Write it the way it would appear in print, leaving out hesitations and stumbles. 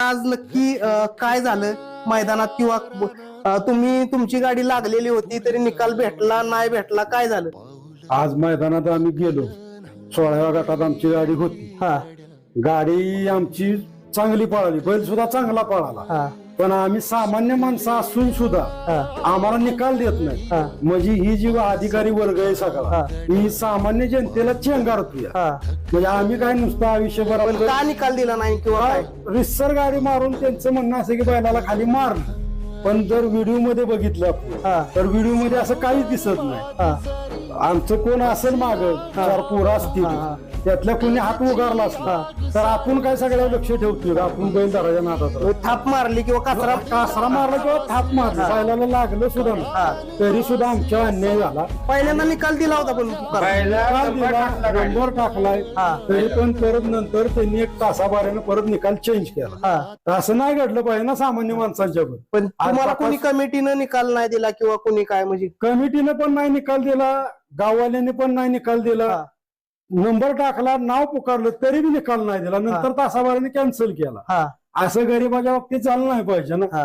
आज नक्की काय झालं मैदानात किंवा तुम्ही तुमची गाडी लागलेली होती तरी निकाल भेटला नाही भेटला काय झालं? आज मैदानात आम्ही गेलो 16व्या गटात आमची गाडी होती. हा गाडी आमची चांगली पळाली, बैल सुद्धा चांगला पळाला. हा पण आम्ही सामान्य माणसं असून सुद्धा हा आम्हाला निकाल देत नाही. हा म्हणजे ही जी अधिकारी वर्ग आहे सगळा हा. ही सामान्य जनतेला चेंगारतोय. हा म्हणजे आम्ही काय नुसतं आयुष्यभर पण का निकाल दिला नाही किंवा काय? रिस्सर गाडी मारून त्यांचं म्हणणं असं की बैलाला खाली मारलं. पण जर व्हिडिओ मध्ये बघितलं आपण हा तर व्हिडिओ मध्ये असं काहीच दिसत नाही. हा आमचं कोण असेल माग चार पोरं असतील हा. त्यातल्या कोणी हात उगारला असला तर आपण काय सगळ्यावर लक्ष ठेवतोय का? आपण बैल धराच्या नादात राहतो. थाप मारली किंवा कचरा कासरा मारला किंवा थाप मारला बैलाला लागलं सुद्धा हा. नाही. तरी सुद्धा आमच्या अन्याय झाला. पहिल्यांदा निकाल दिला होता पण निकाल दिला, नंबर टाकलाय. हा. तरी पण परत नंतर त्यांनी एक तासाभराने परत निकाल चेंज केला. हा तर असं नाही घडलं पाहिजे ना सामान्य माणसांच्या पण तुम्हाला कोणी कमिटीनं निकाल नाही दिला किंवा कोणी काय म्हणजे? कमिटीने पण नाही निकाल दिला, गाववाल्यांनी पण नाही निकाल दिला. हा. नंबर टाकला, नाव पुकारलं तरी बी निकाल नाही दिला. नंतर तासाभराने कॅन्सल केला. हा असं गरीबाच्या बाबतीत चाललं नाही पाहिजे ना. हा